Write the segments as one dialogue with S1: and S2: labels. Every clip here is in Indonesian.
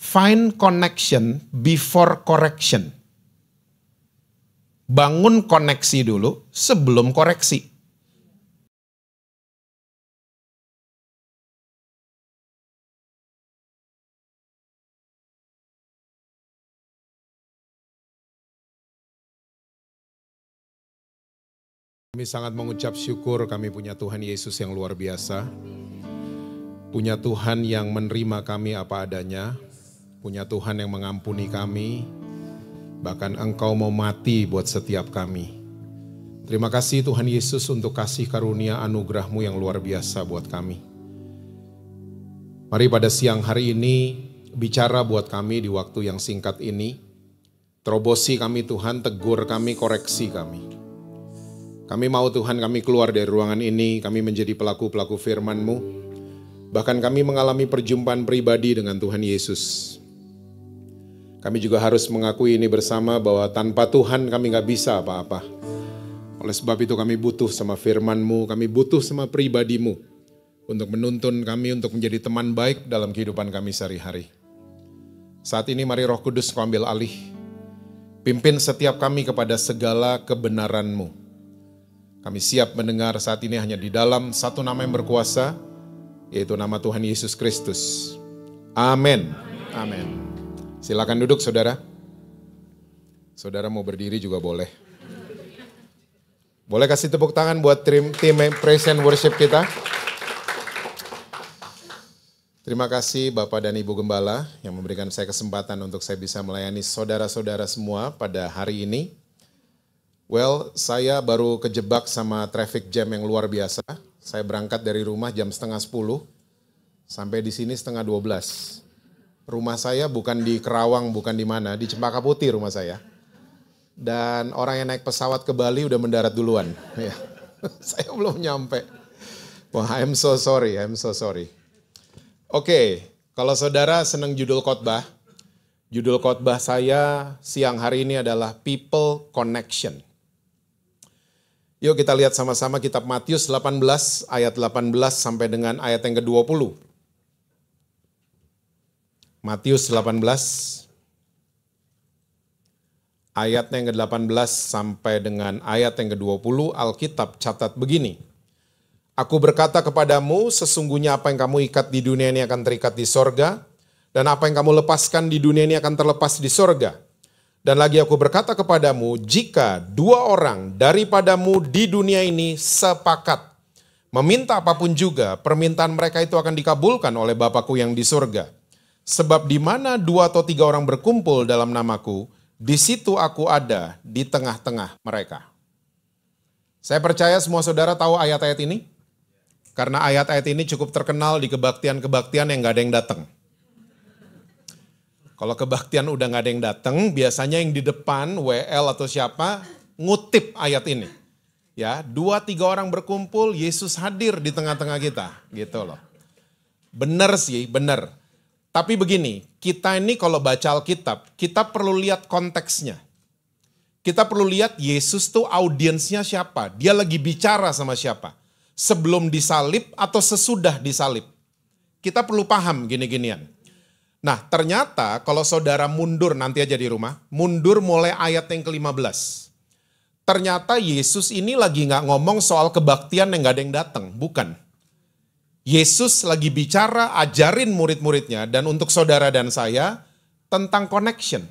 S1: Find connection before correction. Bangun koneksi dulu sebelum koreksi. Kami sangat mengucap syukur kami punya Tuhan Yesus yang luar biasa. Punya Tuhan yang menerima kami apa adanya. Punya Tuhan yang mengampuni kami. Bahkan Engkau mau mati buat setiap kami. Terima kasih Tuhan Yesus untuk kasih karunia anugerah-Mu yang luar biasa buat kami. Mari pada siang hari ini bicara buat kami di waktu yang singkat ini. Terobosi kami Tuhan, tegur kami, koreksi kami. Kami mau Tuhan kami keluar dari ruangan ini, kami menjadi pelaku-pelaku firman-Mu. Bahkan kami mengalami perjumpaan pribadi dengan Tuhan Yesus. Kami juga harus mengakui ini bersama bahwa tanpa Tuhan kami gak bisa apa-apa. Oleh sebab itu kami butuh sama firman-Mu, kami butuh sama pribadi-Mu. Untuk menuntun kami untuk menjadi teman baik dalam kehidupan kami sehari-hari. Saat ini mari Roh Kudus Kau ambil alih. Pimpin setiap kami kepada segala kebenaran-Mu. Kami siap mendengar saat ini hanya di dalam satu nama yang berkuasa, yaitu nama Tuhan Yesus Kristus. Amin. Amin. Silakan duduk saudara. Saudara mau berdiri juga boleh. Boleh kasih tepuk tangan buat tim Praise and Worship kita. Terima kasih Bapak dan Ibu Gembala yang memberikan saya kesempatan untuk saya bisa melayani saudara-saudara semua pada hari ini. Well, saya baru kejebak sama traffic jam yang luar biasa. Saya berangkat dari rumah jam 9:30, sampai di sini 11:30. Rumah saya bukan di Kerawang, bukan di mana, di Cempaka Putih rumah saya. Dan orang yang naik pesawat ke Bali udah mendarat duluan. Ya. Saya belum nyampe. Wah, I'm so sorry. Oke, kalau saudara senang judul khotbah saya siang hari ini adalah People Connection. Yuk kita lihat sama-sama kitab Matius 18 ayat 18 sampai dengan ayat yang ke-20. Matius 18 ayat yang ke-18 sampai dengan ayat yang ke-20, Alkitab catat begini. Aku berkata kepadamu, sesungguhnya apa yang kamu ikat di dunia ini akan terikat di sorga, dan apa yang kamu lepaskan di dunia ini akan terlepas di sorga. Dan lagi aku berkata kepadamu, jika 2 orang daripadamu di dunia ini sepakat meminta apapun juga, permintaan mereka itu akan dikabulkan oleh Bapakku yang di surga. Sebab di mana 2 atau 3 orang berkumpul dalam namaku, di situ aku ada di tengah-tengah mereka. Saya percaya semua saudara tahu ayat-ayat ini, karena ayat-ayat ini cukup terkenal di kebaktian-kebaktian yang gak ada yang datang. Kalau kebaktian udah gak ada yang datang, biasanya yang di depan, WL atau siapa, ngutip ayat ini. Ya, 2-3 orang berkumpul, Yesus hadir di tengah-tengah kita. Gitu loh. Benar sih, benar. Tapi begini, kita ini kalau baca Alkitab, kita perlu lihat konteksnya. Kita perlu lihat Yesus tuh audiensnya siapa, dia lagi bicara sama siapa. Sebelum disalib atau sesudah disalib. Kita perlu paham gini-ginian. Nah ternyata kalau saudara mundur nanti aja di rumah, mundur mulai ayat yang ke-15. Ternyata Yesus ini lagi gak ngomong soal kebaktian yang gak ada yang datang, bukan. Yesus lagi bicara, ajarin murid-muridnya dan untuk saudara dan saya tentang connection.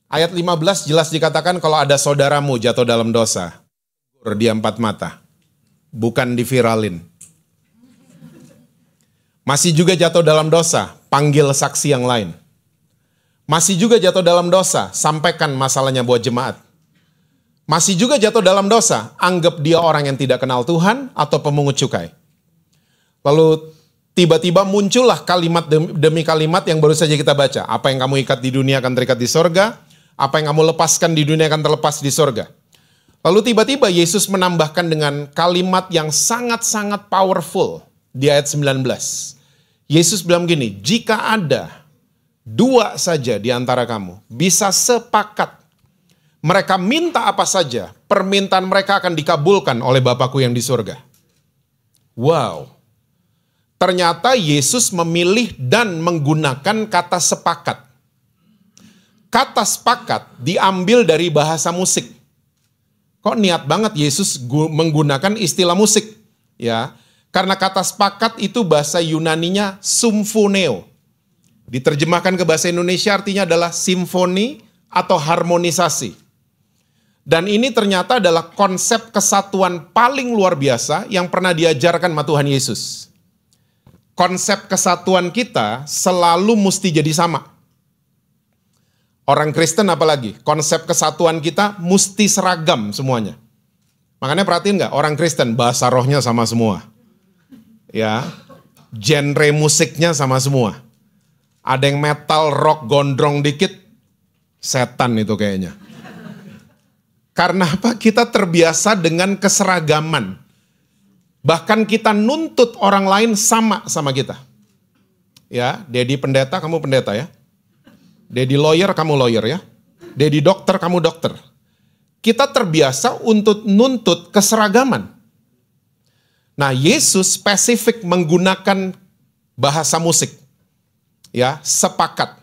S1: Ayat 15 jelas dikatakan kalau ada saudaramu jatuh dalam dosa, dia 4 mata, bukan diviralin. Masih juga jatuh dalam dosa, panggil saksi yang lain. Masih juga jatuh dalam dosa, sampaikan masalahnya buat jemaat. Masih juga jatuh dalam dosa, anggap dia orang yang tidak kenal Tuhan atau pemungut cukai. Lalu tiba-tiba muncullah kalimat demi kalimat yang baru saja kita baca. Apa yang kamu ikat di dunia akan terikat di sorga, apa yang kamu lepaskan di dunia akan terlepas di sorga. Lalu tiba-tiba Yesus menambahkan dengan kalimat yang sangat-sangat powerful. Di ayat 19, Yesus bilang gini, jika ada 2 saja di antara kamu bisa sepakat, mereka minta apa saja, permintaan mereka akan dikabulkan oleh Bapakku yang di surga. Wow. Ternyata Yesus memilih dan menggunakan kata sepakat. Kata sepakat diambil dari bahasa musik. Kok niat banget Yesus menggunakan istilah musik? Ya, karena kata sepakat itu bahasa Yunaninya symphoneo. Diterjemahkan ke bahasa Indonesia artinya adalah simfoni atau harmonisasi. Dan ini ternyata adalah konsep kesatuan paling luar biasa yang pernah diajarkan sama Tuhan Yesus. Konsep kesatuan kita selalu mesti jadi sama. Orang Kristen apalagi, konsep kesatuan kita mesti seragam semuanya. Makanya perhatiin nggak, orang Kristen bahasa rohnya sama semua. Ya, genre musiknya sama semua. Ada yang metal, rock, gondrong dikit, setan itu kayaknya. Karena apa? Kita terbiasa dengan keseragaman. Bahkan kita nuntut orang lain sama kita. Ya, Dedi pendeta, kamu pendeta ya. Dedi lawyer, kamu lawyer ya. Dedi dokter, kamu dokter. Kita terbiasa untuk nuntut keseragaman. Nah, Yesus spesifik menggunakan bahasa musik. Ya, sepakat.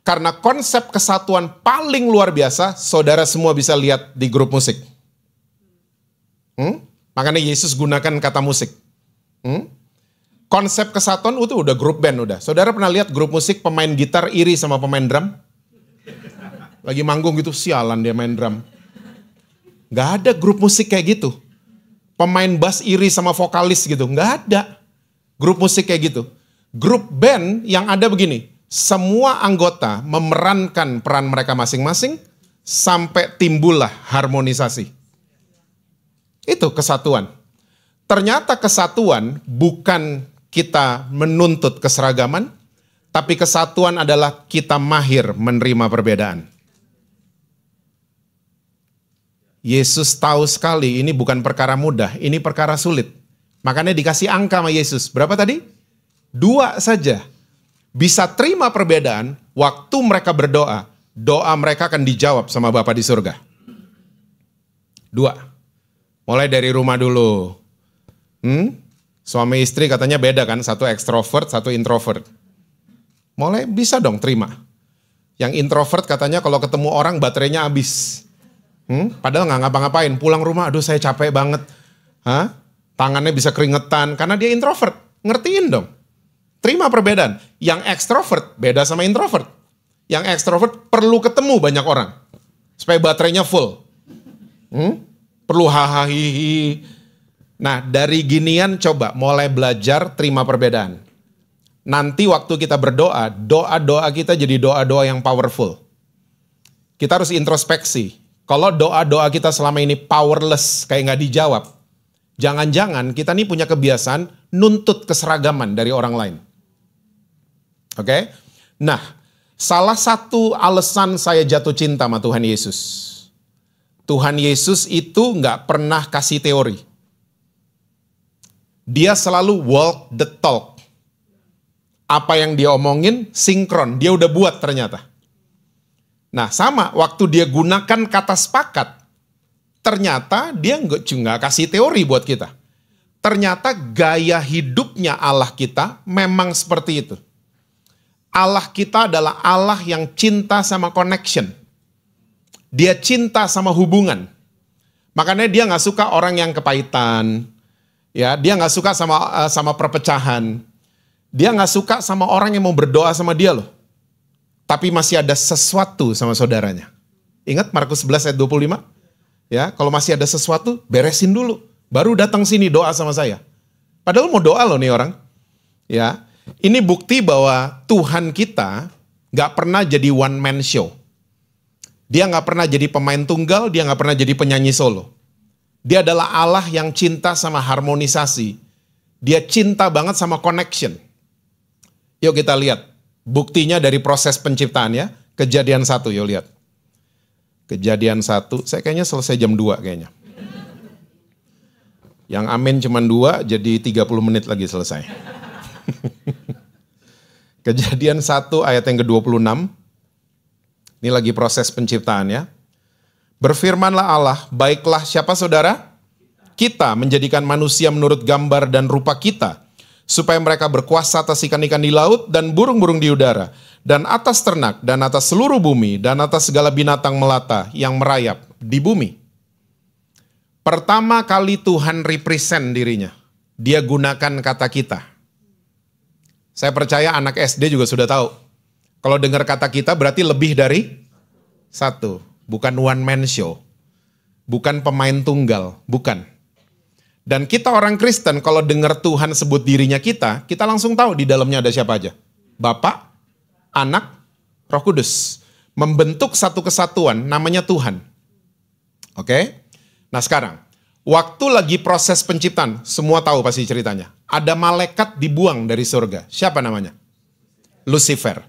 S1: Karena konsep kesatuan paling luar biasa, saudara semua bisa lihat di grup musik. Makanya Yesus gunakan kata musik. Konsep kesatuan itu udah grup band udah. Saudara pernah lihat grup musik pemain gitar iri sama pemain drum? Lagi manggung gitu, sialan dia main drum. Gak ada grup musik kayak gitu. Pemain bass iri sama vokalis gitu, gak ada grup musik kayak gitu. Grup band yang ada begini, semua anggota memerankan peran mereka masing-masing sampai timbullah harmonisasi. Itu kesatuan. Ternyata kesatuan bukan kita menuntut keseragaman, tapi kesatuan adalah kita mahir menerima perbedaan. Yesus tahu sekali ini bukan perkara mudah, ini perkara sulit. Makanya dikasih angka sama Yesus. Berapa tadi? 2 saja. Bisa terima perbedaan, waktu mereka berdoa, doa mereka akan dijawab sama Bapa di surga. 2. Mulai dari rumah dulu. Suami istri katanya beda kan, satu ekstrovert, satu introvert. Mulai bisa dong terima. Yang introvert katanya kalau ketemu orang baterainya habis. Padahal nggak ngapa-ngapain, pulang rumah, aduh saya capek banget. Tangannya bisa keringetan, karena dia introvert. Ngertiin dong. Terima perbedaan. Yang ekstrovert beda sama introvert. Yang ekstrovert perlu ketemu banyak orang. Supaya baterainya full. Perlu hahaha. Nah, dari ginian coba mulai belajar terima perbedaan. Nanti waktu kita berdoa, doa-doa kita jadi doa-doa yang powerful. Kita harus introspeksi. Kalau doa-doa kita selama ini powerless, kayak nggak dijawab, jangan-jangan kita nih punya kebiasaan nuntut keseragaman dari orang lain. Oke? Nah, salah satu alasan saya jatuh cinta sama Tuhan Yesus. Tuhan Yesus itu nggak pernah kasih teori. Dia selalu walk the talk. Apa yang dia omongin sinkron, dia udah buat ternyata. Nah sama, waktu dia gunakan kata sepakat, ternyata dia nggak kasih teori buat kita. Ternyata gaya hidupnya Allah kita memang seperti itu. Allah kita adalah Allah yang cinta sama connection. Dia cinta sama hubungan. Makanya dia nggak suka orang yang kepahitan. Ya, dia nggak suka sama perpecahan. Dia nggak suka sama orang yang mau berdoa sama dia loh. Tapi masih ada sesuatu sama saudaranya. Ingat Markus 11 ayat 25? Ya, kalau masih ada sesuatu, beresin dulu. Baru datang sini doa sama saya. Padahal mau doa loh nih orang. Ya, ini bukti bahwa Tuhan kita nggak pernah jadi one man show. Dia nggak pernah jadi pemain tunggal, dia nggak pernah jadi penyanyi solo. Dia adalah Allah yang cinta sama harmonisasi. Dia cinta banget sama connection. Yuk kita lihat. Buktinya dari proses penciptaan ya. Kejadian 1, yuk lihat. Kejadian 1, saya kayaknya selesai jam 2 kayaknya. Yang amin cuma 2, jadi 30 menit lagi selesai. Kejadian 1 ayat yang ke-26. Ini lagi proses penciptaan ya. Berfirmanlah Allah, baiklah siapa saudara? Kita menjadikan manusia menurut gambar dan rupa kita. supaya mereka berkuasa atas ikan-ikan di laut dan burung-burung di udara, dan atas ternak, dan atas seluruh bumi, dan atas segala binatang melata yang merayap di bumi. Pertama kali Tuhan represent dirinya. Dia gunakan kata kita. Saya percaya anak SD juga sudah tahu. Kalau dengar kata kita berarti lebih dari satu. Bukan one man show. Bukan pemain tunggal. Bukan. Dan kita orang Kristen kalau dengar Tuhan sebut dirinya kita langsung tahu di dalamnya ada siapa aja. Bapa, Anak, Roh Kudus. Membentuk satu kesatuan namanya Tuhan. Oke? Nah sekarang, waktu lagi proses penciptaan, semua tahu pasti ceritanya. Ada malaikat dibuang dari surga. Siapa namanya? Lucifer.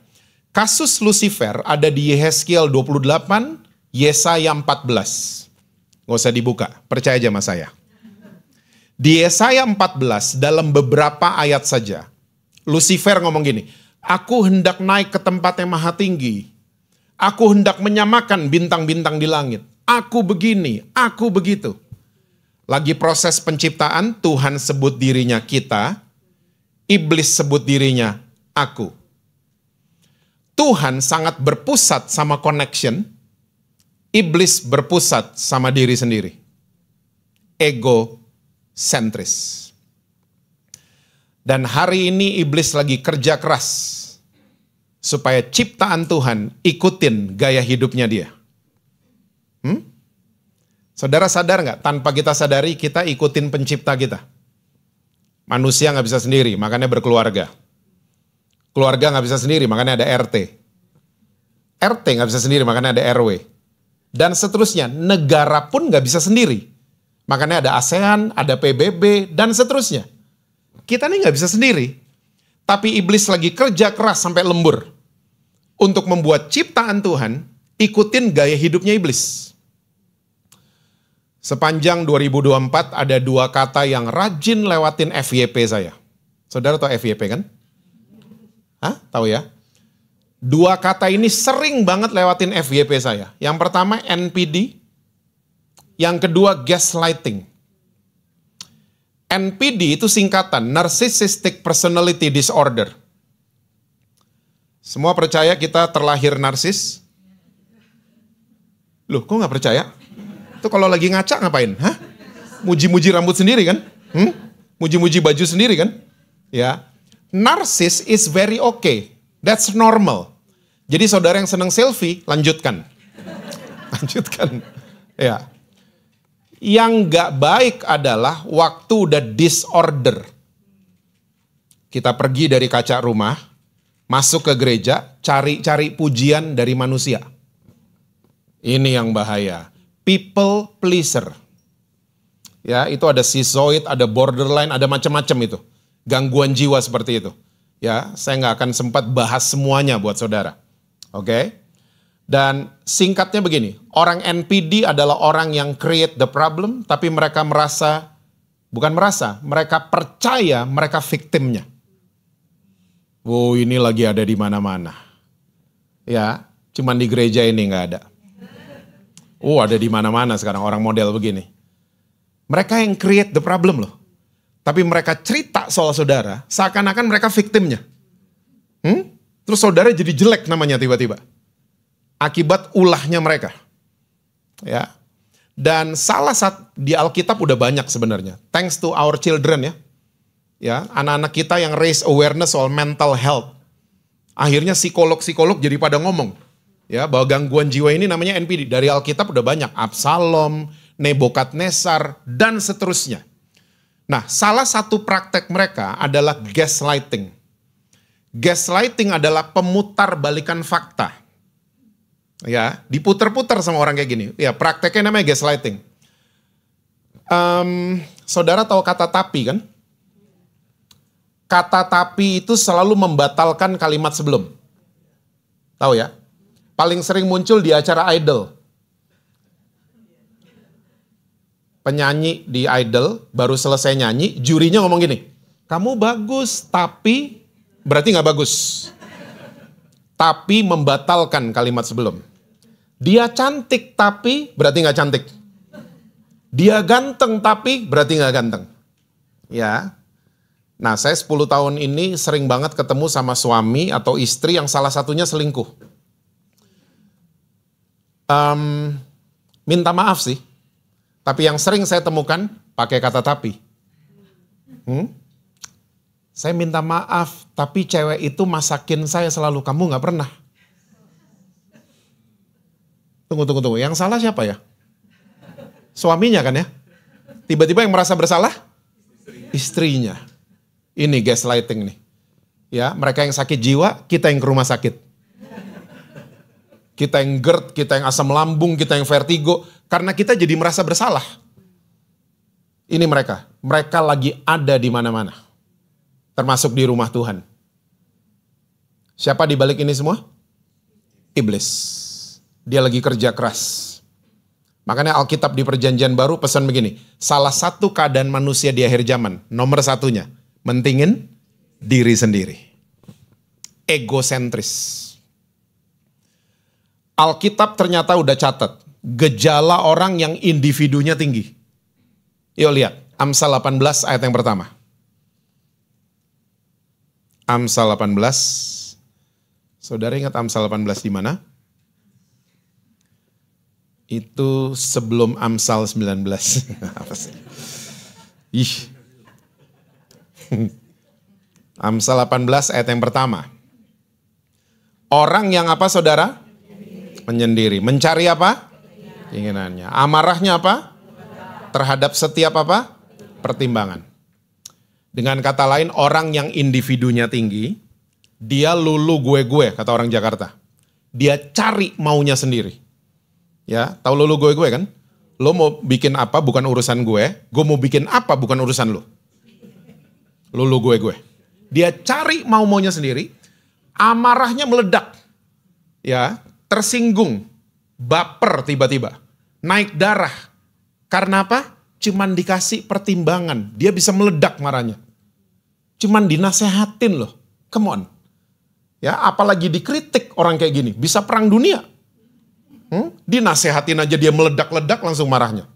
S1: Kasus Lucifer ada di Yehezkiel 28, Yesaya 14. Nggak usah dibuka, percaya aja sama saya. Di Yesaya 14, dalam beberapa ayat saja, Lucifer ngomong gini, aku hendak naik ke tempat yang maha tinggi. Aku hendak menyamakan bintang-bintang di langit. Aku begini, aku begitu. Lagi proses penciptaan, Tuhan sebut dirinya kita, iblis sebut dirinya aku. Tuhan sangat berpusat sama connection, iblis berpusat sama diri sendiri. Ego sentris. Dan hari ini iblis lagi kerja keras supaya ciptaan Tuhan ikutin gaya hidupnya dia. Saudara sadar nggak? Tanpa kita sadari kita ikutin pencipta kita. Manusia nggak bisa sendiri, makanya berkeluarga. Keluarga nggak bisa sendiri, makanya ada RT. RT nggak bisa sendiri, makanya ada RW. Dan seterusnya, negara pun nggak bisa sendiri. Makanya ada ASEAN, ada PBB, dan seterusnya. Kita nih nggak bisa sendiri. Tapi iblis lagi kerja keras sampai lembur. Untuk membuat ciptaan Tuhan, ikutin gaya hidupnya iblis. Sepanjang 2024 ada dua kata yang rajin lewatin FYP saya. Saudara tahu FYP kan? Hah? Tahu ya? Dua kata ini sering banget lewatin FYP saya. Yang pertama NPD. Yang kedua gaslighting. NPD itu singkatan Narcissistic Personality Disorder. Semua percaya kita terlahir narsis? Loh, kok nggak percaya? Itu kalau lagi ngaca ngapain? Hah? Muji-muji rambut sendiri kan? Muji-muji baju sendiri kan? Ya. Narsis is very okay. That's normal. Jadi saudara yang senang selfie, lanjutkan. Lanjutkan. Ya. Yang gak baik adalah waktu udah disorder. Kita pergi dari kaca rumah, masuk ke gereja, cari-cari pujian dari manusia. Ini yang bahaya. People pleaser. Ya, itu ada schizoid, ada borderline, ada macam-macam itu. Gangguan jiwa seperti itu. Ya, saya nggak akan sempat bahas semuanya buat saudara. Oke? Dan singkatnya begini, orang NPD adalah orang yang create the problem, tapi mereka mereka percaya mereka victimnya. Wow, ini lagi ada di mana-mana. Ya, cuman di gereja ini nggak ada. Oh, ada di mana-mana sekarang orang model begini. Mereka yang create the problem loh. Tapi mereka cerita soal saudara, seakan-akan mereka victimnya. Terus saudara jadi jelek namanya tiba-tiba. Akibat ulahnya mereka. Ya. Dan salah satu di Alkitab udah banyak sebenarnya. Thanks to our children ya. Ya, anak-anak kita yang raise awareness soal mental health. Akhirnya psikolog-psikolog jadi pada ngomong. Ya, bahwa gangguan jiwa ini namanya NPD. Dari Alkitab udah banyak. Absalom, Nebukadnezar, dan seterusnya. Nah, salah satu praktek mereka adalah gaslighting. Gaslighting adalah pemutar balikan fakta. Ya, diputar-putar sama orang kayak gini. Ya, prakteknya namanya gaslighting. Saudara tahu kata tapi kan? Kata tapi itu selalu membatalkan kalimat sebelum. Tahu ya? Paling sering muncul di acara Idol. Penyanyi di Idol baru selesai nyanyi, jurinya ngomong gini, kamu bagus tapi berarti nggak bagus. Tapi membatalkan kalimat sebelum. Dia cantik tapi berarti nggak cantik. Dia ganteng tapi berarti nggak ganteng. Ya. Nah, saya 10 tahun ini sering banget ketemu sama suami atau istri yang salah satunya selingkuh. Minta maaf sih, tapi yang sering saya temukan pakai kata tapi. Saya minta maaf, tapi cewek itu masakin saya selalu, kamu gak pernah. Tunggu. Yang salah siapa ya? Suaminya kan ya? Tiba-tiba yang merasa bersalah? Istrinya. Ini gaslighting nih. Ya, mereka yang sakit jiwa, kita yang ke rumah sakit. Kita yang GERD, kita yang asam lambung, kita yang vertigo. Karena kita jadi merasa bersalah. Ini mereka. Mereka lagi ada di mana-mana. Termasuk di rumah Tuhan. Siapa di balik ini semua? Iblis. Dia lagi kerja keras. Makanya Alkitab di Perjanjian Baru pesan begini. Salah satu keadaan manusia di akhir zaman. Nomor satunya. Mentingin diri sendiri. Egosentris. Alkitab ternyata udah catat. Gejala orang yang individunya tinggi. Yuk lihat. Amsal 18 ayat yang pertama. Amsal 18. Saudara ingat Amsal 18 di mana? Itu sebelum Amsal 19. Apa sih? Amsal 18 ayat yang pertama. Orang yang apa saudara? Menyendiri. Mencari apa? Keinginannya. Amarahnya apa? Terhadap setiap apa? Pertimbangan. Dengan kata lain, orang yang individunya tinggi, dia lulu gue, kata orang Jakarta. Dia cari maunya sendiri. Ya, tahu lulu gue kan? Lo mau bikin apa bukan urusan gue mau bikin apa bukan urusan lo. Lulu gue. Dia cari maunya sendiri, amarahnya meledak. Ya, tersinggung, baper tiba-tiba, naik darah. Karena apa? Cuman dikasih pertimbangan, dia bisa meledak marahnya. Cuman dinasehatin loh, come on. Ya, apalagi dikritik orang kayak gini, bisa perang dunia. Dinasehatin aja dia meledak-ledak langsung marahnya.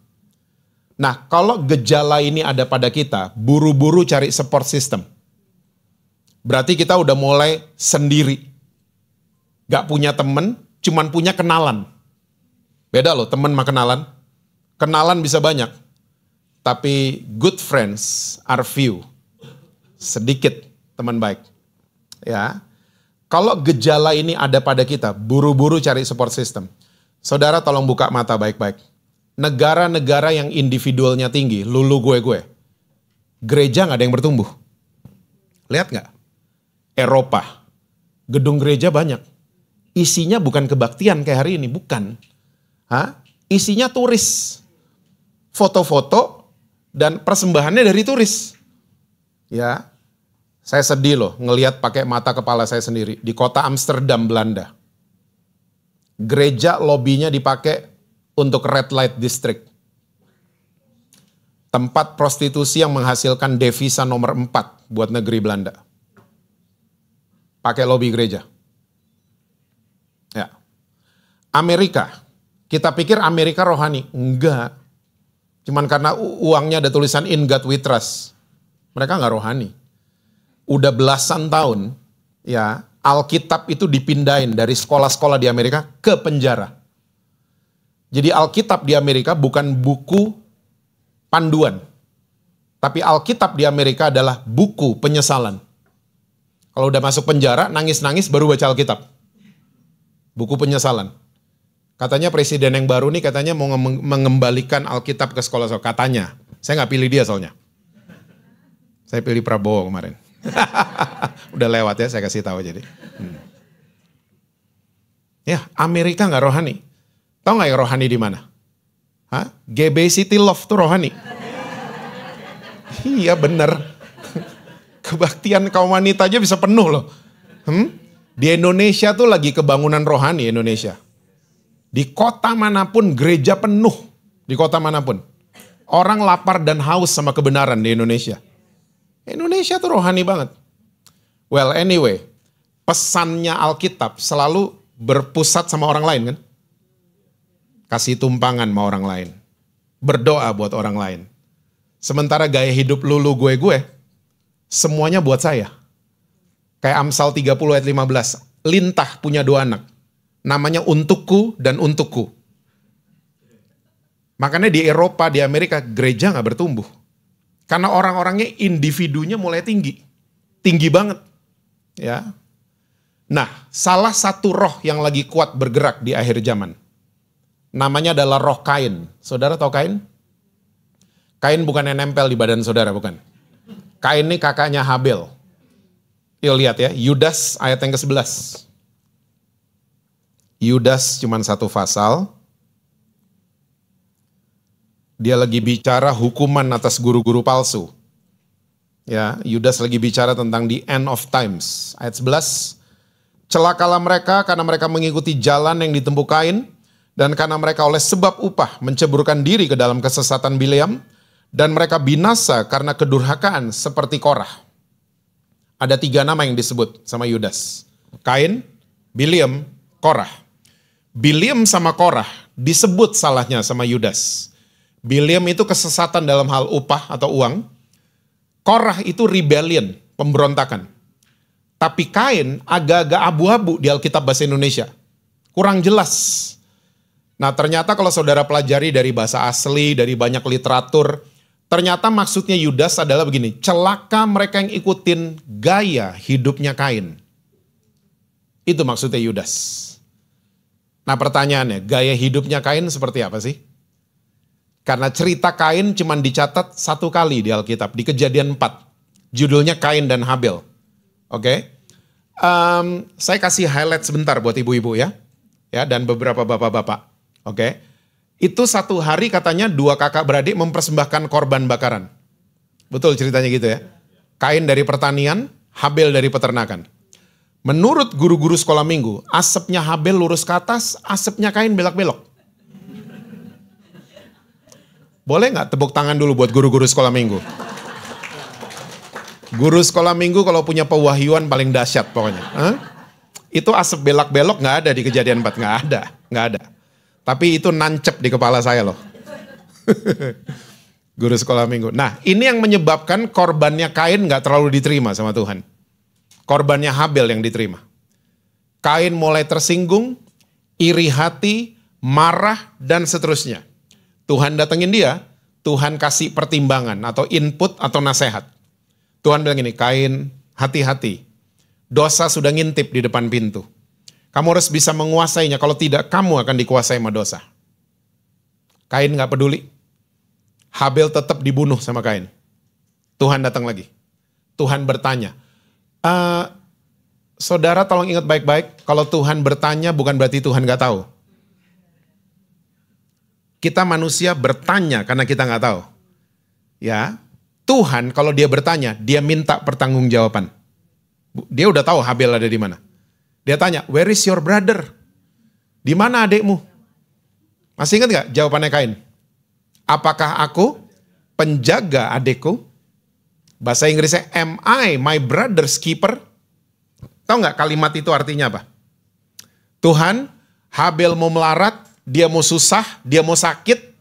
S1: Nah, kalau gejala ini ada pada kita, buru-buru cari support system. Berarti kita udah mulai sendiri. Gak punya temen, cuman punya kenalan. Beda loh, temen sama kenalan. Kenalan bisa banyak, tapi good friends are few. Sedikit teman baik. Ya. Kalau gejala ini ada pada kita, buru-buru cari support system. Saudara tolong buka mata baik-baik. Negara-negara yang individualnya tinggi, lulu gue. Gereja gak ada yang bertumbuh. Lihat gak? Eropa, gedung gereja banyak. Isinya bukan kebaktian kayak hari ini, bukan. Isinya turis. Foto-foto dan persembahannya dari turis. Ya, saya sedih loh ngelihat pakai mata kepala saya sendiri di kota Amsterdam, Belanda. Gereja lobinya dipakai untuk red light district. Tempat prostitusi yang menghasilkan devisa nomor 4 buat negeri Belanda. Pakai lobi gereja. Ya. Amerika, kita pikir Amerika rohani. Enggak. Cuman karena uangnya ada tulisan In God We Trust. Mereka nggak rohani. Udah belasan tahun, ya Alkitab itu dipindahin dari sekolah-sekolah di Amerika ke penjara. Jadi Alkitab di Amerika bukan buku panduan. Tapi Alkitab di Amerika adalah buku penyesalan. Kalau udah masuk penjara, nangis-nangis baru baca Alkitab. Buku penyesalan. Katanya presiden yang baru nih katanya mau mengembalikan Alkitab ke sekolah-sekolah. Katanya. Saya nggak pilih dia soalnya. Saya pilih Prabowo kemarin. Udah lewat ya, saya kasih tahu jadi. Ya, Amerika nggak rohani. Tahu nggak yang rohani di mana? GB City Love tuh rohani. Iya bener. Kebaktian kaum wanita aja bisa penuh loh. Di Indonesia tuh lagi kebangunan rohani Indonesia. Di kota manapun gereja penuh. Di kota manapun. Orang lapar dan haus sama kebenaran di Indonesia. Indonesia tuh rohani banget. Well anyway, pesannya Alkitab selalu berpusat sama orang lain kan. Kasih tumpangan sama orang lain. Berdoa buat orang lain. Sementara gaya hidup lulu gue, Semuanya buat saya. Kayak Amsal 30 ayat 15. Lintah punya 2 anak. Namanya untukku dan untukku. Makanya di Eropa, di Amerika, gereja gak bertumbuh. Karena orang-orangnya individunya mulai tinggi. Tinggi banget. Ya. Nah, salah satu roh yang lagi kuat bergerak di akhir zaman. Namanya adalah roh Kain. Saudara tahu Kain? Kain bukan yang nempel di badan saudara, bukan. Kain ini kakaknya Habel. Yuk lihat ya, Yudas ayat yang ke-11. Yudas cuma 1 pasal. Dia lagi bicara hukuman atas guru-guru palsu. Ya, Yudas lagi bicara tentang the end of times. Ayat 11. Celakalah mereka karena mereka mengikuti jalan yang ditempuh Kain, dan karena mereka oleh sebab upah menceburkan diri ke dalam kesesatan Bileam, dan mereka binasa karena kedurhakaan seperti Korah. Ada 3 nama yang disebut sama Yudas. Kain, Bileam, Korah. Bileam sama Korah disebut salahnya sama Yudas. Bileam itu kesesatan dalam hal upah atau uang. Korah itu rebellion, pemberontakan. Tapi Kain agak-agak abu-abu di Alkitab bahasa Indonesia. Kurang jelas. Nah, ternyata kalau saudara pelajari dari bahasa asli, dari banyak literatur, ternyata maksudnya Yudas adalah begini, celaka mereka yang ikutin gaya hidupnya Kain. Itu maksudnya Yudas. Nah, pertanyaannya, gaya hidupnya Kain seperti apa sih? Karena cerita Kain cuma dicatat 1 kali di Alkitab, di Kejadian 4. Judulnya Kain dan Habel. Oke. Saya kasih highlight sebentar buat ibu-ibu ya. Ya, dan beberapa bapak-bapak. Oke. Itu 1 hari katanya 2 kakak beradik mempersembahkan korban bakaran. Betul ceritanya gitu ya. Kain dari pertanian, Habel dari peternakan. Menurut guru-guru sekolah minggu, asapnya Habel lurus ke atas, asapnya Kain belok-belok. Boleh nggak tepuk tangan dulu buat guru-guru sekolah minggu? Guru sekolah minggu kalau punya pewahyuan paling dahsyat pokoknya. Itu asap belok-belok nggak ada di Kejadian 4, nggak ada. Tapi itu nancep di kepala saya loh. Guru sekolah minggu. Nah, ini yang menyebabkan korbannya Kain nggak terlalu diterima sama Tuhan. Korbannya Habel yang diterima. Kain mulai tersinggung, iri hati, marah, dan seterusnya. Tuhan datengin dia, Tuhan kasih pertimbangan atau input atau nasihat. Tuhan bilang gini, Kain, hati-hati. Dosa sudah ngintip di depan pintu. Kamu harus bisa menguasainya, kalau tidak kamu akan dikuasai sama dosa. Kain gak peduli. Habel tetap dibunuh sama Kain. Tuhan datang lagi. Tuhan bertanya. Saudara tolong ingat baik-baik, kalau Tuhan bertanya bukan berarti Tuhan gak tahu. Kita manusia bertanya karena kita nggak tahu. Ya, Tuhan kalau dia bertanya, dia minta pertanggungjawaban. Dia udah tahu Habel ada di mana. Dia tanya, where is your brother? Di mana adikmu? Masih ingat nggak jawabannya Kain? Apakah aku penjaga adikku? Bahasa Inggrisnya, am I my brother's keeper? Tahu nggak kalimat itu artinya apa? Tuhan, Habel mau melarat, dia mau susah, dia mau sakit,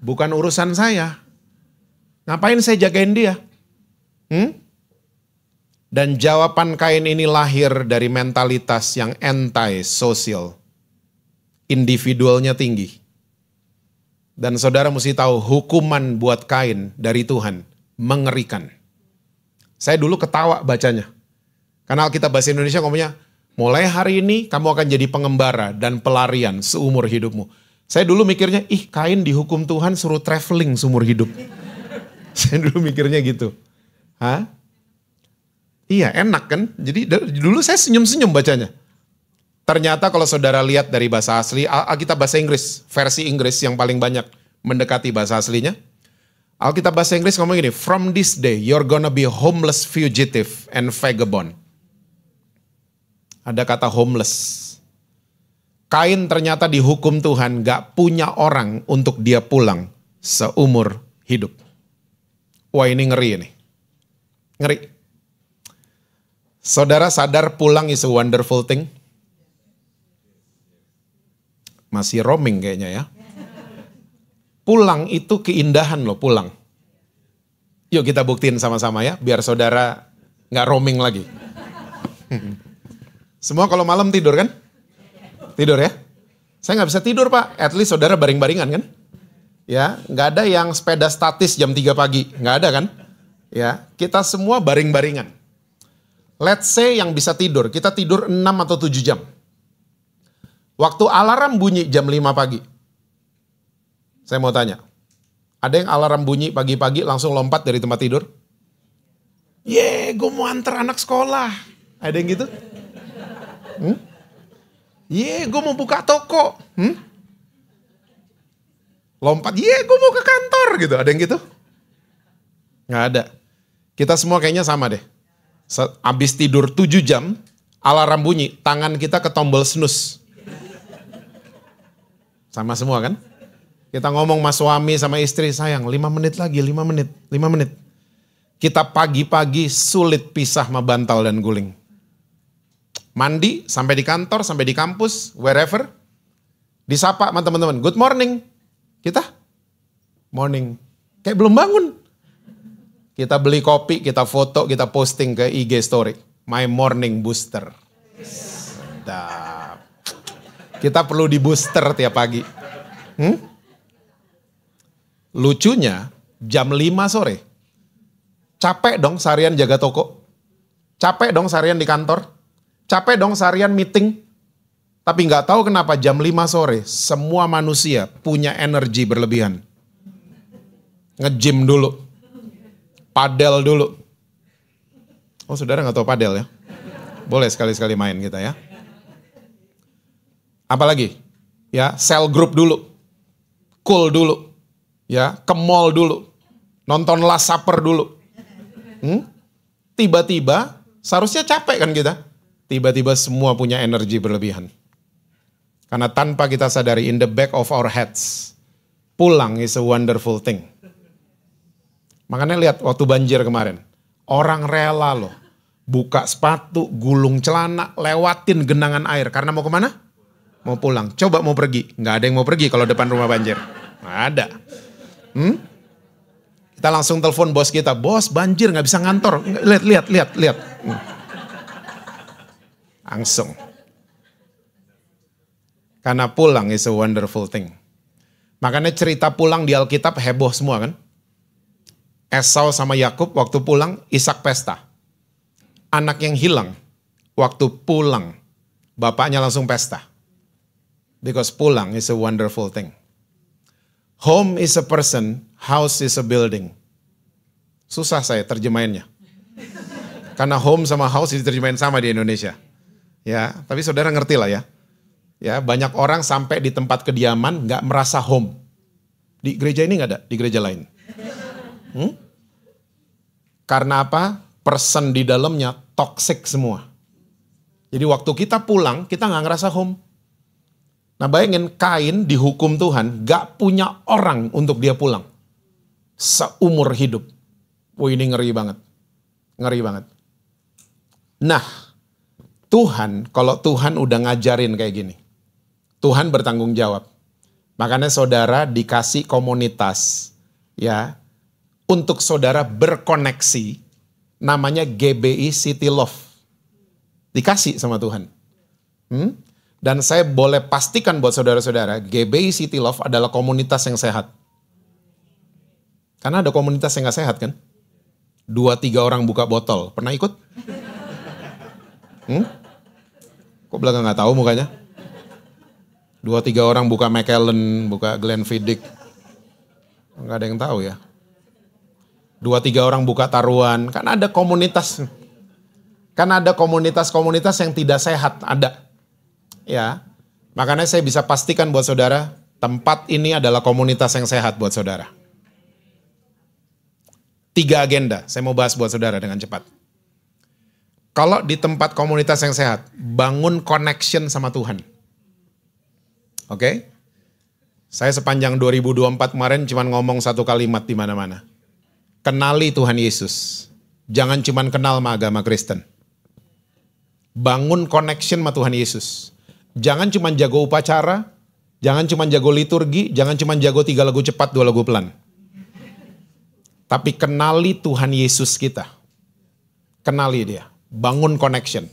S1: bukan urusan saya. Ngapain saya jagain dia? Dan jawaban Kain ini lahir dari mentalitas yang anti-sosial. Individualnya tinggi. Dan saudara mesti tahu hukuman buat Kain dari Tuhan mengerikan. Saya dulu ketawa bacanya. Karena Alkitab bahasa Indonesia ngomongnya, mulai hari ini kamu akan jadi pengembara dan pelarian seumur hidupmu. Saya dulu mikirnya, Kain dihukum Tuhan suruh traveling seumur hidup. Saya dulu mikirnya gitu. Hah? Iya enak kan? Jadi dulu saya senyum-senyum bacanya. Ternyata kalau saudara lihat dari bahasa asli, Alkitab bahasa Inggris, versi Inggris yang paling banyak mendekati bahasa aslinya. Alkitab bahasa Inggris ngomong gini, from this day you're gonna be homeless fugitive and vagabond. Ada kata homeless. Kain ternyata dihukum Tuhan gak punya orang untuk dia pulang seumur hidup. Wah ini ngeri ini. Ngeri. Saudara sadar pulang is a wonderful thing? Masih roaming kayaknya ya. Pulang itu keindahan loh pulang. Yuk kita buktiin sama-sama ya, biar saudara nggak roaming lagi. Semua kalau malam tidur kan? Tidur ya? Saya nggak bisa tidur Pak, at least saudara baring-baringan kan? Ya, nggak ada yang sepeda statis jam 3 pagi, nggak ada kan? Ya, kita semua baring-baringan. Let's say yang bisa tidur, kita tidur 6 atau 7 jam. Waktu alarm bunyi jam 5 pagi. Saya mau tanya, ada yang alarm bunyi pagi-pagi langsung lompat dari tempat tidur? Gue mau antar anak sekolah. Ada yang gitu? Gue mau buka toko. Lompat, gue mau ke kantor gitu. Ada yang gitu? Nggak ada. Kita semua kayaknya sama deh. Abis tidur 7 jam, alarm bunyi, tangan kita ke tombol snooze. Sama semua kan? Kita ngomong sama suami sama istri, sayang 5 menit lagi, 5 menit. Kita pagi-pagi sulit pisah sama bantal dan guling. Mandi, sampai di kantor, sampai di kampus, wherever. Disapa sama teman-teman, good morning. Kita, morning. Kayak belum bangun. Kita beli kopi, kita foto, kita posting ke IG story. My morning booster. Sedap. Kita perlu di booster tiap pagi. Lucunya, jam 5 sore. Capek dong seharian jaga toko. Capek dong seharian di kantor. Capek dong seharian meeting. Tapi nggak tahu kenapa jam 5 sore semua manusia punya energi berlebihan. Nge-gym dulu. Padel dulu. Oh saudara nggak tahu padel ya? Boleh sekali-sekali main kita ya. Apalagi? Ya, cell group dulu. Cool dulu. Ya, ke mall dulu. Nonton Last Supper dulu. Tiba-tiba seharusnya capek kan kita. Tiba-tiba semua punya energi berlebihan. Karena tanpa kita sadari, in the back of our heads, pulang is a wonderful thing. Makanya lihat waktu banjir kemarin, orang rela loh, buka sepatu, gulung celana, lewatin genangan air. Karena mau kemana? Mau pulang. Coba mau pergi. Nggak ada yang mau pergi kalau depan rumah banjir. Nggak ada. Kita langsung telepon bos kita, bos banjir nggak bisa ngantor. Lihat. Langsung. Karena pulang is a wonderful thing. Makanya cerita pulang di Alkitab heboh semua kan. Esau sama Yakub waktu pulang, Ishak pesta. Anak yang hilang, waktu pulang, bapaknya langsung pesta. Because pulang is a wonderful thing. Home is a person, house is a building. Susah saya terjemahinnya. Karena home sama house diterjemahin sama di Indonesia. Ya, tapi saudara ngerti lah ya. Ya, banyak orang sampai di tempat kediaman nggak merasa home. Di gereja ini nggak ada, di gereja lain. Karena apa? Person di dalamnya toxic semua. Jadi waktu kita pulang, kita nggak ngerasa home. Nah bayangin Kain dihukum Tuhan, gak punya orang untuk dia pulang. Seumur hidup. Wah ini ngeri banget. Ngeri banget. Nah, Tuhan, kalau Tuhan udah ngajarin kayak gini, Tuhan bertanggung jawab. Makanya saudara dikasih komunitas, ya, untuk saudara berkoneksi, namanya GBI City Love. Dikasih sama Tuhan. Dan saya boleh pastikan buat saudara-saudara, GBI City Love adalah komunitas yang sehat. Karena ada komunitas yang gak sehat kan? 2-3 orang buka botol. Pernah ikut? Kok belakang gak tahu mukanya? 2-3 orang buka Macallan, buka Glenfiddich. Gak ada yang tahu ya. 2-3 orang buka taruhan. Kan ada komunitas. Kan ada komunitas-komunitas yang tidak sehat. Ada. Ya, makanya saya bisa pastikan buat saudara, tempat ini adalah komunitas yang sehat buat saudara. 3 agenda, saya mau bahas buat saudara dengan cepat. Kalau di tempat komunitas yang sehat, bangun connection sama Tuhan. Oke? Saya sepanjang 2024 kemarin cuma ngomong satu kalimat di mana-mana. Kenali Tuhan Yesus. Jangan cuma kenal sama agama Kristen. Bangun connection sama Tuhan Yesus. Jangan cuma jago upacara, jangan cuma jago liturgi, jangan cuma jago 3 lagu cepat, 2 lagu pelan. Tapi kenali Tuhan Yesus kita. Kenali dia. Bangun connection.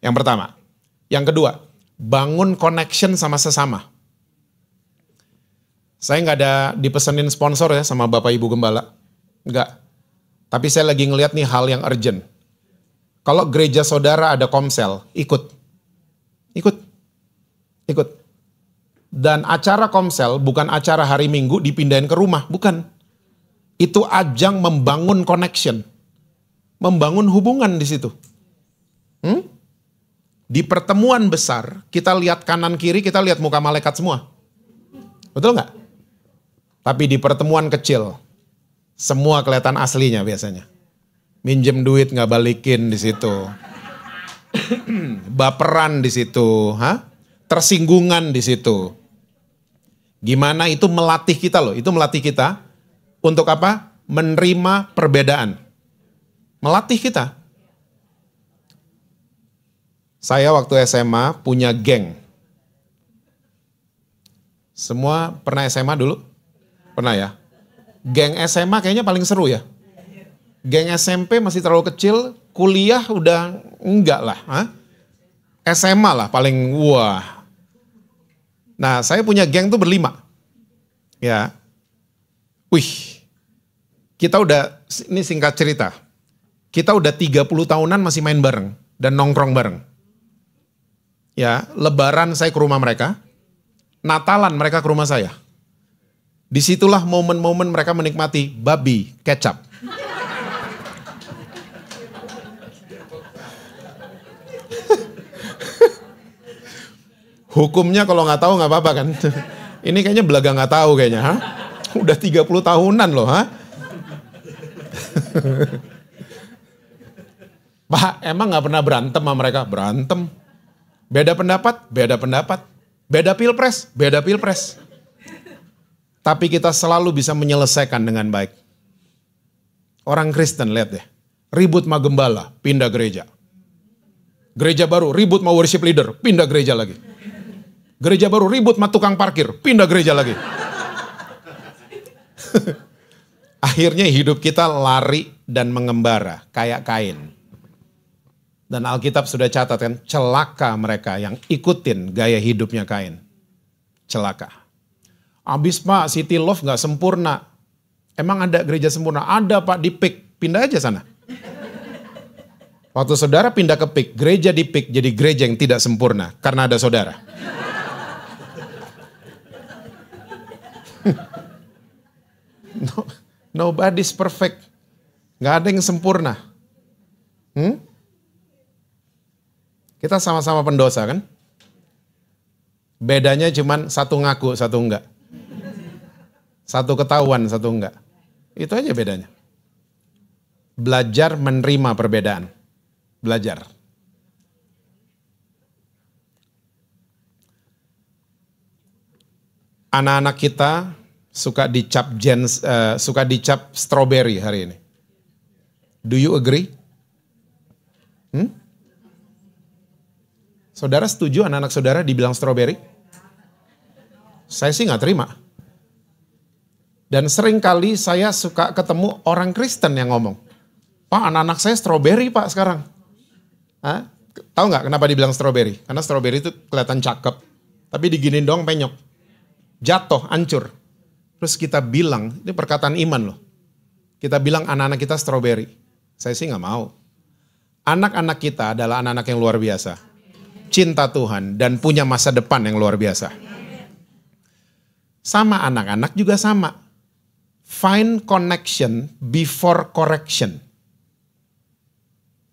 S1: Yang pertama. Yang kedua, bangun connection sama sesama. Saya nggak ada dipesenin sponsor ya sama Bapak Ibu Gembala. Nggak. Tapi saya lagi ngelihat nih hal yang urgent. Kalau gereja saudara ada komsel, ikut. Ikut. Dan acara komsel bukan acara hari Minggu dipindahin ke rumah, bukan. Itu ajang membangun connection. Membangun hubungan di situ. Di pertemuan besar, kita lihat kanan kiri, kita lihat muka malaikat semua. Betul nggak? Tapi di pertemuan kecil, semua kelihatan aslinya biasanya. Minjem duit nggak balikin di situ. Baperan di situ, tersinggungan di situ. Gimana itu melatih kita loh, itu melatih kita untuk apa? Menerima perbedaan. Melatih kita. Saya waktu SMA punya geng. Semua pernah SMA dulu? Pernah ya? Geng SMA kayaknya paling seru ya. Geng SMP masih terlalu kecil, kuliah udah enggak lah. SMA lah paling wah. Nah saya punya geng tuh berlima. Ya. Kita udah, ini singkat cerita. Kita udah 30 tahunan masih main bareng dan nongkrong bareng. Ya, Lebaran saya ke rumah mereka, Natalan mereka ke rumah saya. Disitulah momen-momen mereka menikmati babi kecap. Hukumnya kalau nggak tahu nggak apa-apa kan. Ini kayaknya belaga nggak tahu kayaknya. Udah 30 tahunan loh. Pak, emang nggak pernah berantem sama mereka? Berantem. Beda pendapat, beda pendapat. Beda pilpres, beda pilpres. Tapi kita selalu bisa menyelesaikan dengan baik. Orang Kristen, lihat deh. Ribut sama gembala, pindah gereja. Gereja baru, ribut sama worship leader, pindah gereja lagi. Gereja baru, ribut sama tukang parkir, pindah gereja lagi. Akhirnya hidup kita lari dan mengembara, kayak Kain. Dan Alkitab sudah catatkan, celaka mereka yang ikutin gaya hidupnya Kain. Celaka. Abis Pak, City Love gak sempurna. Emang ada gereja sempurna? Ada Pak, di PIK. Pindah aja sana. Waktu saudara pindah ke PIK, gereja di PIK jadi gereja yang tidak sempurna. Karena ada saudara. Nobody's perfect. Gak ada yang sempurna. Kita sama-sama pendosa kan? Bedanya cuman satu ngaku, satu enggak. Satu ketahuan, satu enggak. Itu aja bedanya. Belajar menerima perbedaan. Belajar. Anak-anak kita suka dicap strawberry hari ini. Do you agree? Saudara setuju anak-anak saudara dibilang strawberry? Saya sih nggak terima. Dan sering kali saya suka ketemu orang Kristen yang ngomong, Pak, anak-anak saya strawberry Pak sekarang. Tahu nggak kenapa dibilang strawberry? Karena strawberry itu kelihatan cakep, tapi diginin doang penyok. Jatuh, hancur. Terus kita bilang, ini perkataan iman loh. Kita bilang anak-anak kita strawberry. Saya sih nggak mau. Anak-anak kita adalah anak-anak yang luar biasa. Cinta Tuhan dan punya masa depan yang luar biasa. Sama anak-anak juga sama. Find connection before correction.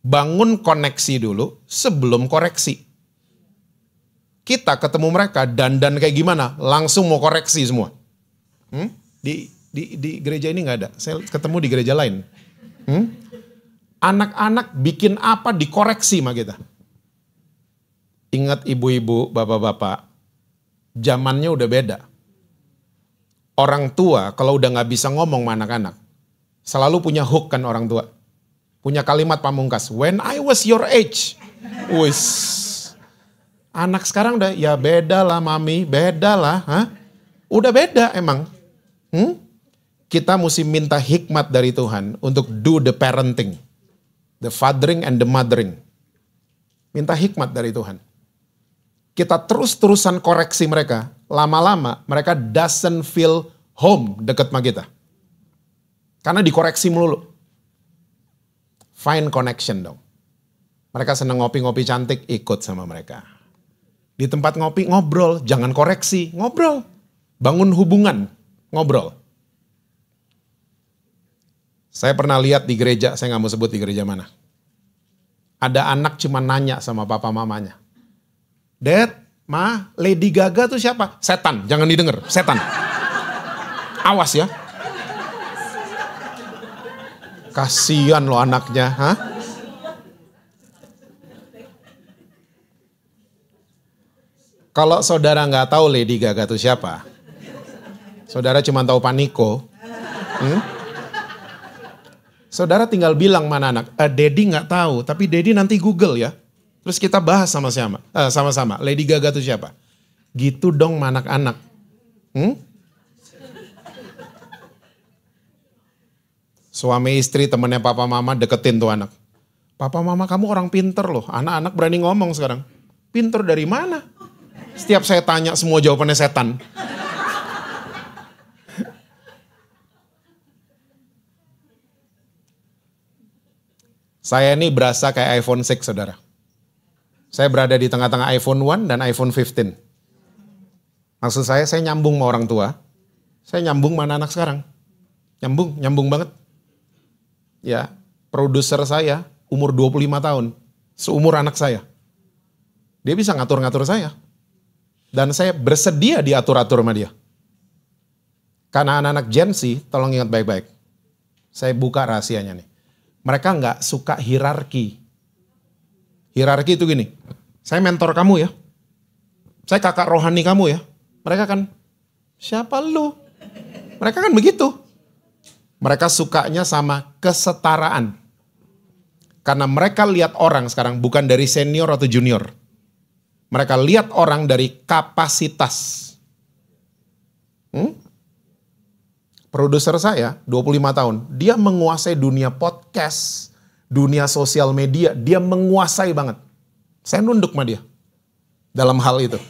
S1: Bangun koneksi dulu sebelum koreksi. Kita ketemu mereka dandan kayak gimana, langsung mau koreksi semua. Di gereja ini nggak ada, saya ketemu di gereja lain. Anak-anak bikin apa dikoreksi sama kita. Ingat ibu-ibu, bapak-bapak, zamannya udah beda. Orang tua kalau udah gak bisa ngomong sama anak-anak, selalu punya hook kan orang tua. Punya kalimat pamungkas, when I was your age. Wis. Anak sekarang udah, ya beda lah mami, beda lah. Udah beda emang. kita mesti minta hikmat dari Tuhan untuk do the parenting. The fathering and the mothering. Minta hikmat dari Tuhan. Kita terus-terusan koreksi mereka. Lama-lama mereka doesn't feel home dekat sama kita. Karena dikoreksi melulu. Find connection dong. Mereka senang ngopi-ngopi cantik, ikut sama mereka. Di tempat ngopi, ngobrol. Jangan koreksi, ngobrol. Bangun hubungan, ngobrol. Saya pernah lihat di gereja, saya nggak mau sebut di gereja mana. Ada anak cuma nanya sama papa mamanya. Dad, Ma, Lady Gaga tuh siapa? Setan, jangan didengar, setan. Awas ya. Kasian lo anaknya, ha? Kalau saudara nggak tahu Lady Gaga itu siapa, saudara cuma tahu Paniko, saudara tinggal bilang mana anak, Daddy nggak tahu, tapi Daddy nanti Google ya. Terus kita bahas sama-sama, Lady Gaga itu siapa? Gitu dong anak-anak. Suami istri temennya papa mama deketin tuh anak. Papa mama kamu orang pinter loh, anak-anak berani ngomong sekarang. Pinter dari mana? Setiap saya tanya semua jawabannya setan. Saya ini berasa kayak iPhone 6 saudara. Saya berada di tengah-tengah iPhone 1 dan iPhone 15. Maksud saya nyambung sama orang tua. Saya nyambung sama anak sekarang. Nyambung banget. Ya, produser saya umur 25 tahun. Seumur anak saya. Dia bisa ngatur-ngatur saya. Dan saya bersedia diatur-atur sama dia. Karena anak-anak Gen Z, tolong ingat baik-baik. Saya buka rahasianya nih. Mereka nggak suka hierarki. Hierarki itu gini, saya mentor kamu ya. Saya kakak rohani kamu ya. Mereka kan, siapa lu? Mereka kan begitu. Mereka sukanya sama kesetaraan. Karena mereka lihat orang sekarang bukan dari senior atau junior. Mereka lihat orang dari kapasitas. Produser saya 25 tahun, dia menguasai dunia podcast, dunia sosial media, dia menguasai banget. Saya nunduk sama dia dalam hal itu.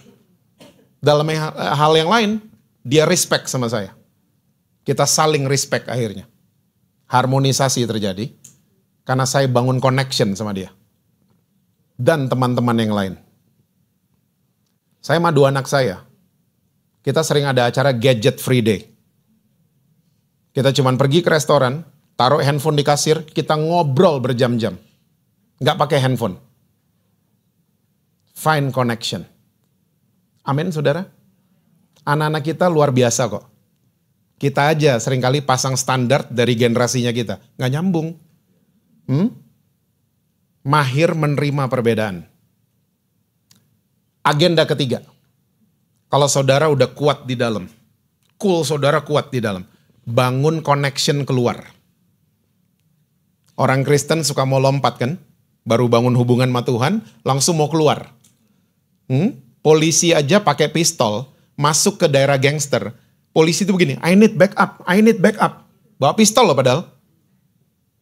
S1: Dalam hal yang lain, dia respect sama saya. Kita saling respect akhirnya. Harmonisasi terjadi karena saya bangun connection sama dia. Dan teman-teman yang lain. Saya sama 2 anak saya. Kita sering ada acara gadget free day. Kita cuman pergi ke restoran, taruh handphone di kasir, kita ngobrol berjam-jam. Nggak pakai handphone. Find connection. Amin saudara. Anak-anak kita luar biasa kok. Kita aja seringkali pasang standar dari generasinya kita. Nggak nyambung. Mahir menerima perbedaan. Agenda ketiga. Kalau saudara udah kuat di dalam. Cool saudara kuat di dalam. Bangun connection keluar. Orang Kristen suka mau lompat kan? Baru bangun hubungan sama Tuhan, langsung mau keluar. Polisi aja pakai pistol, masuk ke daerah gangster. Polisi itu begini, I need backup. Bawa pistol loh padahal.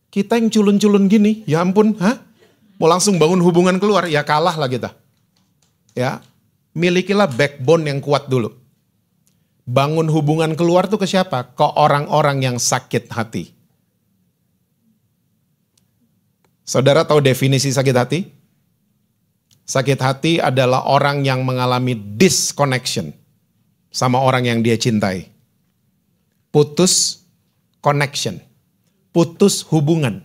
S1: Kita yang culun-culun gini, ya ampun, mau langsung bangun hubungan keluar, ya kalah lah kita. Ya, milikilah backbone yang kuat dulu. Bangun hubungan keluar tuh ke siapa? Ke orang-orang yang sakit hati. Saudara tahu definisi sakit hati? Sakit hati adalah orang yang mengalami disconnection sama orang yang dia cintai. Putus connection. Putus hubungan.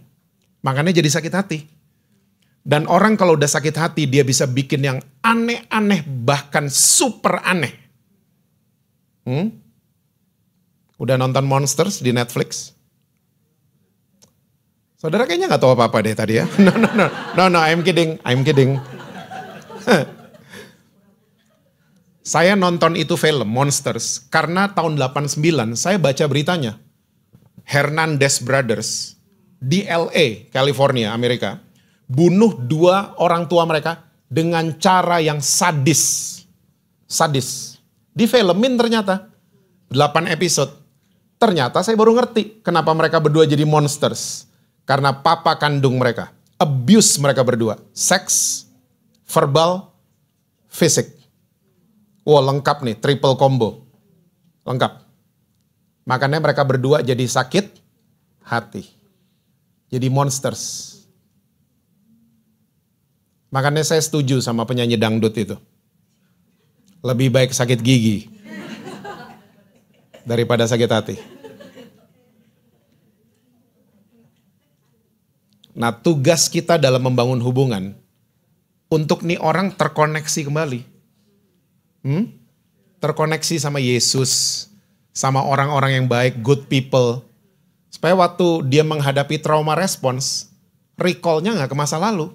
S1: Makanya jadi sakit hati. Dan orang kalau udah sakit hati, dia bisa bikin yang aneh-aneh, bahkan super aneh. Udah nonton Monsters di Netflix? Saudara kayaknya gak tahu apa-apa deh tadi ya. No, I'm kidding. Saya nonton itu film, Monsters, karena tahun 89 saya baca beritanya. Hernandez Brothers di LA, California, Amerika. Bunuh 2 orang tua mereka dengan cara yang sadis. Difilmin ternyata. 8 episode. Ternyata saya baru ngerti kenapa mereka berdua jadi monsters. Karena papa kandung mereka abuse mereka berdua. Seks, verbal, fisik. Wah, lengkap nih, triple combo. Lengkap. Makanya mereka berdua jadi sakit hati. Jadi monsters. Makanya saya setuju sama penyanyi dangdut itu. Lebih baik sakit gigi daripada sakit hati. Nah, tugas kita dalam membangun hubungan untuk nih orang terkoneksi kembali. Terkoneksi sama Yesus, sama orang-orang yang baik, good people. Supaya waktu dia menghadapi trauma respons, recall-nya gak ke masa lalu.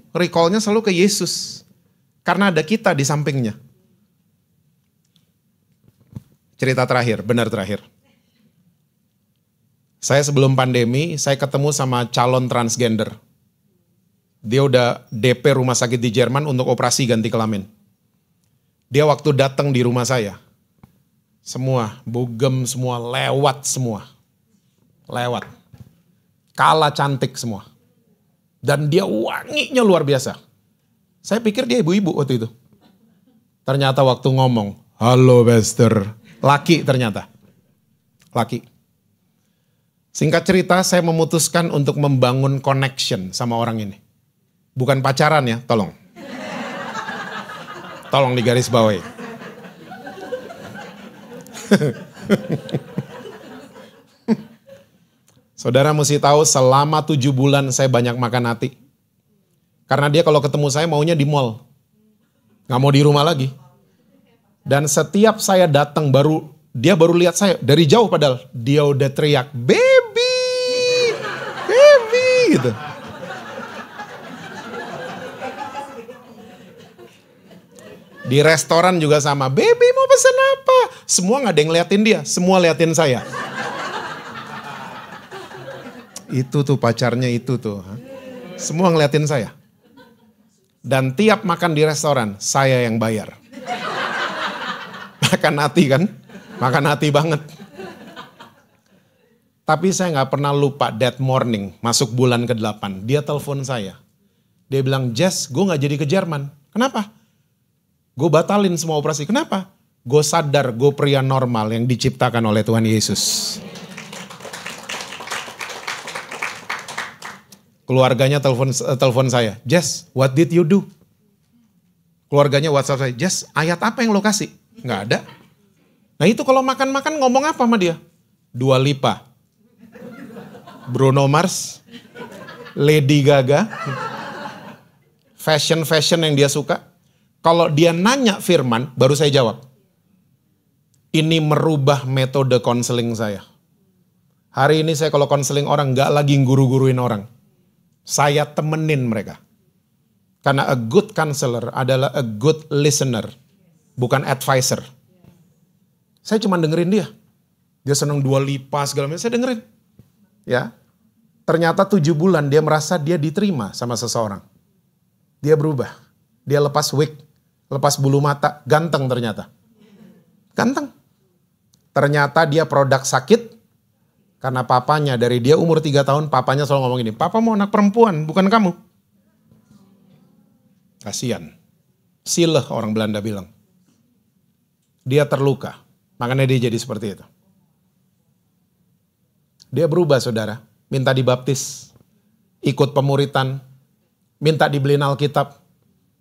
S1: Recall-nya selalu ke Yesus. Karena ada kita di sampingnya. Cerita terakhir, benar terakhir. Saya sebelum pandemi, saya ketemu sama calon transgender. Dia udah DP rumah sakit di Jerman untuk operasi ganti kelamin. Dia waktu datang di rumah saya, semua, bugem semua, lewat semua. Lewat. Kalah cantik semua. Dan dia wanginya luar biasa. Saya pikir dia ibu-ibu waktu itu. Ternyata waktu ngomong, halo Bester. Laki ternyata. Laki. Singkat cerita, saya memutuskan untuk membangun connection sama orang ini. Bukan pacaran ya, tolong. Tolong digaris bawahi. Saudara mesti tahu selama 7 bulan saya banyak makan hati. Karena dia kalau ketemu saya maunya di mall. Gak mau di rumah lagi. Dan setiap saya datang dia baru lihat saya dari jauh padahal. Dia udah teriak, baby, baby gitu. Di restoran juga sama, baby mau pesen apa? Semua gak ada yang liatin dia, semua liatin saya. Itu tuh pacarnya itu tuh. Semua ngeliatin saya. Dan tiap makan di restoran, saya yang bayar. Makan hati kan? Makan hati banget. Tapi saya gak pernah lupa that morning, masuk bulan ke-8. Dia telepon saya. Dia bilang, Jess, gue gak jadi ke Jerman. Kenapa? Gue batalin semua operasi. Kenapa? Gue sadar gue pria normal yang diciptakan oleh Tuhan Yesus. Keluarganya telepon saya, Jess, what did you do? Keluarganya WhatsApp saya, Jess, ayat apa yang lo kasih? Nggak ada. Nah itu kalau makan-makan ngomong apa sama dia? Dua Lipa, Bruno Mars, Lady Gaga, fashion yang dia suka. Kalau dia nanya firman, baru saya jawab. Ini merubah metode konseling saya. Hari ini saya kalau konseling orang, nggak lagi guru-guruin orang. Saya temenin mereka. Karena a good counselor adalah a good listener. Bukan advisor. Saya cuma dengerin dia. Dia senang Dua Lipa segala macam. Saya dengerin. Ya. Ternyata 7 bulan dia merasa dia diterima sama seseorang. Dia berubah. Dia lepas wig. Lepas bulu mata. Ganteng ternyata. Ganteng. Ternyata dia produk sakit. Karena papanya dari dia umur 3 tahun, papanya selalu ngomong gini, papa mau anak perempuan, bukan kamu. Kasian. Sileh orang Belanda bilang. Dia terluka. Makanya dia jadi seperti itu. Dia berubah saudara. Minta dibaptis. Ikut pemuritan. Minta dibeliin Alkitab.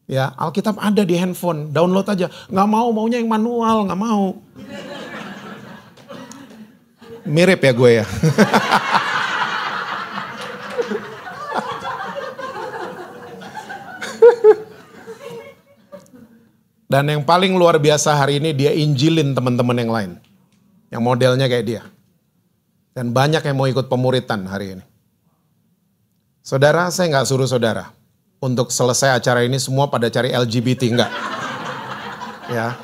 S1: Ya, Alkitab ada di handphone. Download aja. Gak mau, maunya yang manual. Gak mau. Mirip ya gue ya. Dan yang paling luar biasa hari ini dia injilin teman-teman yang lain. Yang modelnya kayak dia. Dan banyak yang mau ikut pemuritan hari ini. Saudara, saya gak suruh saudara. Untuk selesai acara ini semua pada cari LGBT, enggak. Ya.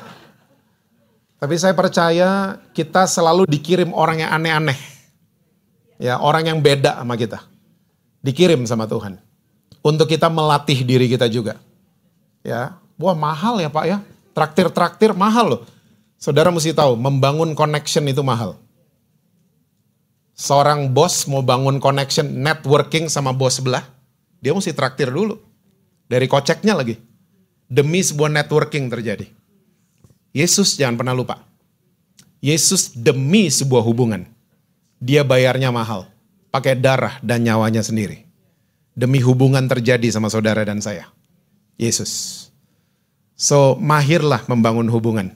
S1: Tapi saya percaya kita selalu dikirim orang yang aneh-aneh. Ya, orang yang beda sama kita. Dikirim sama Tuhan. Untuk kita melatih diri kita juga. Ya, wah mahal ya Pak ya. Traktir-traktir mahal loh. Saudara mesti tahu, membangun connection itu mahal. Seorang bos mau bangun connection, networking sama bos sebelah, dia mesti traktir dulu. Dari koceknya lagi. Demi sebuah networking terjadi. Yesus jangan pernah lupa. Yesus demi sebuah hubungan. Dia bayarnya mahal. Pakai darah dan nyawanya sendiri. Demi hubungan terjadi sama saudara dan saya. Yesus. So, mahirlah membangun hubungan.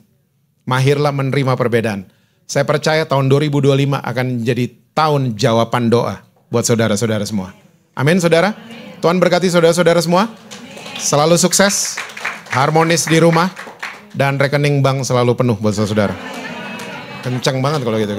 S1: Mahirlah menerima perbedaan. Saya percaya tahun 2025 akan menjadi tahun jawaban doa buat saudara-saudara semua. Amin, saudara. Tuhan berkati saudara-saudara semua. Selalu sukses, harmonis di rumah, dan rekening bank selalu penuh buat saudara. Kencang banget kalau gitu.